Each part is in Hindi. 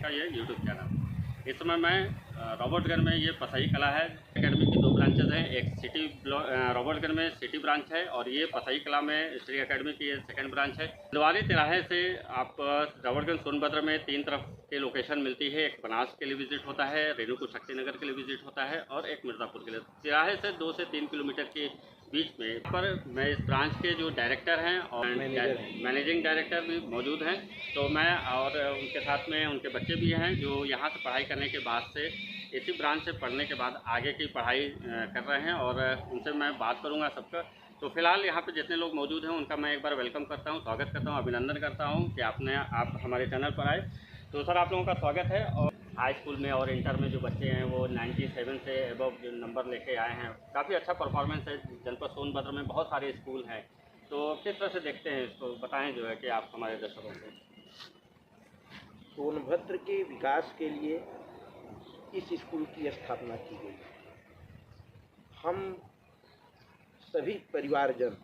का ये यूट्यूब चैनल। इस समय मैं रॉबर्टगंज में, ये पसई कला है एकेडमी की 2 ब्रांचेज हैं। एक सिटी रॉबर्टगंज में सिटी ब्रांच है और ये पसई कला में श्री एकेडमी की ये सेकंड ब्रांच है। दिलवारी तिराहे से आप रॉबर्टगंज सोनभद्र में 3 तरफ के लोकेशन मिलती है। एक बनास के लिए विजिट होता है, रेणुकूट शक्तिनगर के लिए विजिट होता है और एक मिर्ज़ापुर के लिए। तिराहे से 2 से 3 किलोमीटर के बीच में पर मैं इस ब्रांच के जो डायरेक्टर हैं और मैनेजिंग डायरेक्टर भी मौजूद हैं, तो मैं और उनके साथ में उनके बच्चे भी हैं जो यहाँ से पढ़ाई करने के बाद से इसी ब्रांच से पढ़ने के बाद आगे की पढ़ाई कर रहे हैं और उनसे मैं बात करूँगा सबका। तो फिलहाल यहाँ पे जितने लोग मौजूद हैं उनका मैं एक बार वेलकम करता हूँ, स्वागत करता हूँ, अभिनंदन करता हूँ कि आप हमारे चैनल पर आए। तो सर, आप लोगों का स्वागत है। और हाई स्कूल में और इंटर में जो बच्चे हैं वो 97 से एबव जो नंबर लेके आए हैं, काफ़ी अच्छा परफॉर्मेंस है। जनपद सोनभद्र में बहुत सारे स्कूल हैं, तो किस तरह से देखते हैं इसको बताएं जो है कि आप हमारे दर्शकों को। सोनभद्र के विकास के लिए इस स्कूल की स्थापना की गई। हम सभी परिवारजन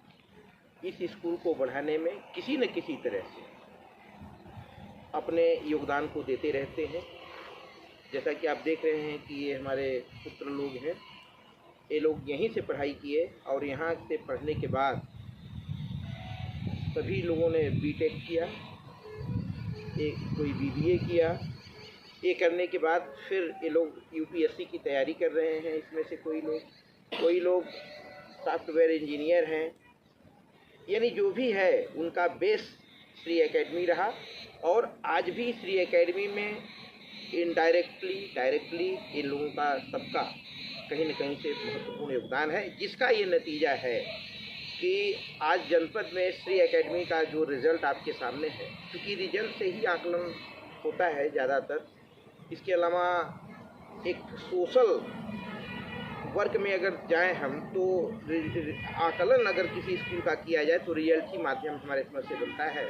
इस स्कूल को बढ़ाने में किसी न किसी तरह से अपने योगदान को देते रहते हैं। जैसा कि आप देख रहे हैं कि ये हमारे पुत्र लोग हैं, ये लोग यहीं से पढ़ाई किए और यहाँ से पढ़ने के बाद सभी लोगों ने बीटेक किया, एक कोई बीबीए किया। ये करने के बाद फिर ये लोग यूपीएससी की तैयारी कर रहे हैं। इसमें से कोई लोग सॉफ्टवेयर इंजीनियर हैं। यानी जो भी है उनका बेस श्री एकेडमी रहा और आज भी श्री एकेडमी में इनडायरेक्टली डायरेक्टली इन लोगों का सबका कहीं न कहीं से महत्वपूर्ण योगदान है, जिसका ये नतीजा है कि आज जनपद में श्री एकेडमी का जो रिज़ल्ट आपके सामने है, क्योंकि रिजल्ट से ही आकलन होता है ज़्यादातर। इसके अलावा एक सोशल वर्क में अगर जाएं हम तो आकलन अगर किसी स्कूल का किया जाए तो रिजल्ट ही माध्यम हमारे समझ से बनता है।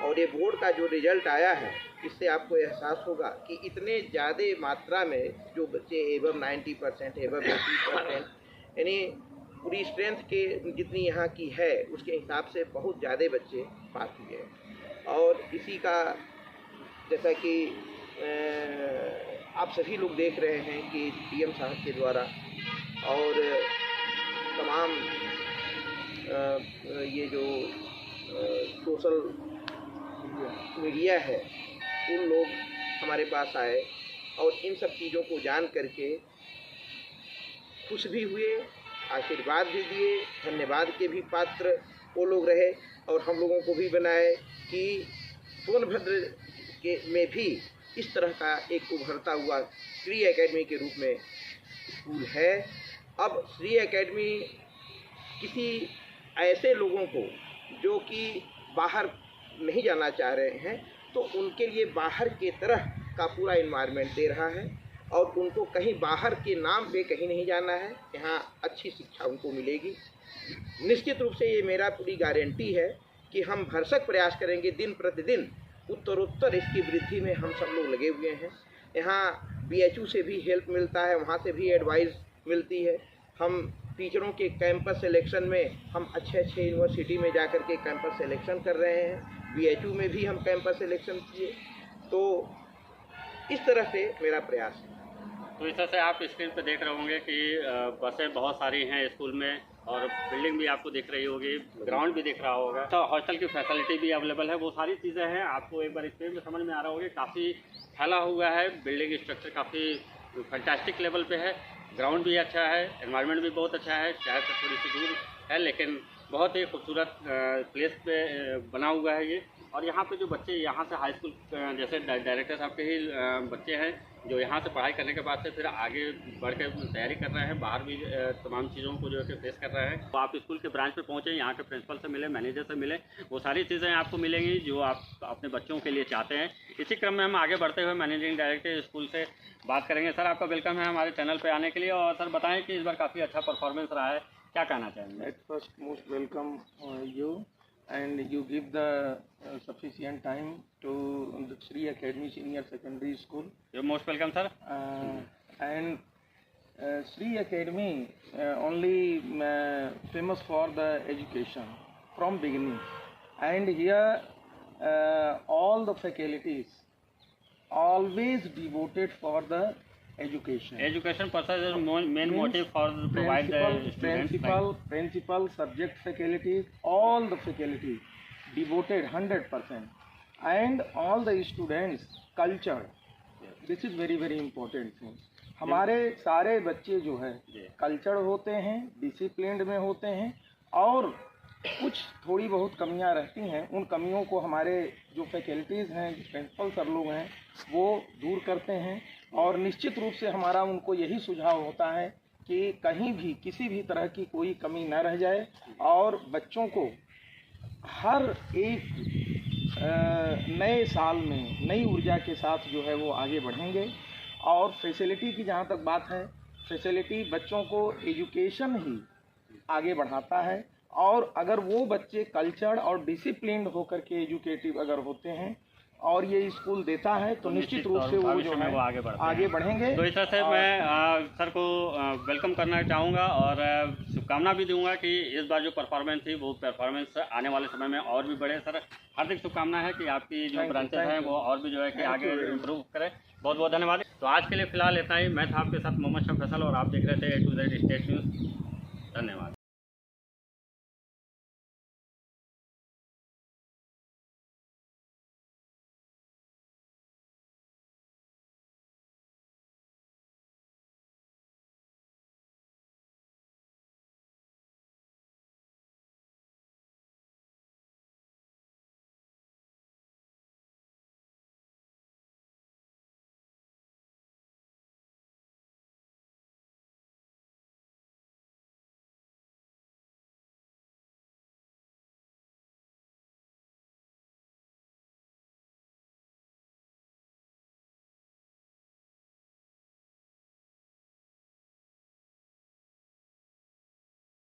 और ये बोर्ड का जो रिजल्ट आया है, इससे आपको एहसास होगा कि इतने ज़्यादा मात्रा में जो बच्चे एबव 90%, एबव 80%, यानी पूरी स्ट्रेंथ के जितनी यहाँ की है उसके हिसाब से बहुत ज़्यादा बच्चे पास हुए हैं। और इसी का जैसा कि आप सभी लोग देख रहे हैं कि डीएम साहब के द्वारा और तमाम ये जो सोशल मीडिया है, उन लोग हमारे पास आए और इन सब चीज़ों को जान करके खुश भी हुए, आशीर्वाद भी दिए, धन्यवाद के भी पात्र वो लोग रहे और हम लोगों को भी बनाए कि सोनभद्र के में भी इस तरह का एक उभरता हुआ श्री एकेडमी के रूप में स्कूल है। अब श्री एकेडमी किसी ऐसे लोगों को जो कि बाहर नहीं जाना चाह रहे हैं, तो उनके लिए बाहर के तरह का पूरा इन्वायरमेंट दे रहा है और उनको कहीं बाहर के नाम पे कहीं नहीं जाना है। यहाँ अच्छी शिक्षा उनको मिलेगी। निश्चित रूप से ये मेरा पूरी गारंटी है कि हम भरसक प्रयास करेंगे, दिन प्रतिदिन उत्तरोत्तर इसकी वृद्धि में हम सब लोग लगे हुए हैं। यहाँ बीएचयू से भी हेल्प मिलता है, वहाँ से भी एडवाइस मिलती है। हम टीचरों के कैंपस सिलेक्शन में हम अच्छे यूनिवर्सिटी में जाकर के कैंपस सिलेक्शन कर रहे हैं। बीएचयू में भी हम कैंपस सिलेक्शन किए। तो इस तरह से मेरा प्रयास है। तो इस तरह से आप स्क्रीन पर देख रहे होंगे कि बसें बहुत सारी हैं स्कूल में और बिल्डिंग भी आपको दिख रही होगी, ग्राउंड भी दिख रहा होगा, तो हॉस्टल की फैसिलिटी भी अवेलेबल है। वो सारी चीज़ें हैं, आपको एक बार स्क्रीन में समझ में आ रहा होगा। काफ़ी फैला हुआ है, बिल्डिंग स्ट्रक्चर काफ़ी फैंटास्टिक लेवल पे है, ग्राउंड भी अच्छा है, एनवायरनमेंट भी बहुत अच्छा है। शहर से थोड़ी सी दूर है लेकिन बहुत ही खूबसूरत प्लेस पे बना हुआ है ये। और यहाँ पे जो बच्चे यहाँ से हाई स्कूल जैसे डायरेक्टर साहब के ही बच्चे हैं जो यहाँ से पढ़ाई करने के बाद से फिर आगे बढ़ के तैयारी कर रहे हैं, बाहर भी तमाम चीज़ों को जो है कि फेस कर रहे हैं। तो आप स्कूल के ब्रांच पे पहुँचे, यहाँ के प्रिंसिपल से मिले, मैनेजर से मिले, वो सारी चीज़ें आपको मिलेंगी जो आप अपने बच्चों के लिए चाहते हैं। इसी क्रम में हम आगे बढ़ते हुए मैनेजिंग डायरेक्टर स्कूल से बात करेंगे। सर, आपका वेलकम है हमारे चैनल पर आने के लिए। और सर बताएँ कि इस बार काफ़ी अच्छा परफॉर्मेंस रहा है, क्या कहना चाहेंगे? At first, most welcome you, and you give the sufficient time to the Sri Academy Senior Secondary School. You're most welcome, sir. And Sri Academy only famous for the education from beginning, and here all the faculties always devoted for the education. Education purpose is main motive for provide the students. Principal, subject faculties, all the faculties devoted 100%, and all the students culture. This is very very important thing. हमारे सारे बच्चे जो है कल्चर होते हैं, डिसिप्लिन्ड में होते हैं, और कुछ थोड़ी बहुत कमियां रहती हैं, उन कमियों को हमारे जो फैकल्टीज़ हैं, प्रिंसिपल सर लोग हैं, वो दूर करते हैं। और निश्चित रूप से हमारा उनको यही सुझाव होता है कि कहीं भी किसी भी तरह की कोई कमी न रह जाए, और बच्चों को हर एक नए साल में नई ऊर्जा के साथ जो है वो आगे बढ़ेंगे। और फैसिलिटी की जहाँ तक बात है, फैसिलिटी बच्चों को एजुकेशन ही आगे बढ़ाता है, और अगर वो बच्चे कल्चर्ड और डिसिप्लिन्ड होकर के एजुकेटिव अगर होते हैं और ये स्कूल देता है, तो निश्चित रूप से वो जो है वो आगे बढ़ेंगे। तो इस तरह से मैं सर को वेलकम करना चाहूँगा और शुभकामना भी दूंगा कि इस बार जो परफॉर्मेंस थी वो परफॉर्मेंस आने वाले समय में और भी बढ़े। सर हार्दिक शुभकामना है कि आपकी जो ब्रांचेस हैं वो और भी जो है कि आगे इम्प्रूव करें। बहुत बहुत धन्यवाद। तो आज के लिए फिलहाल इतना ही। मैं था आपके साथ मोहम्मद शम फैसल और आप देख रहे थे A to Z state news.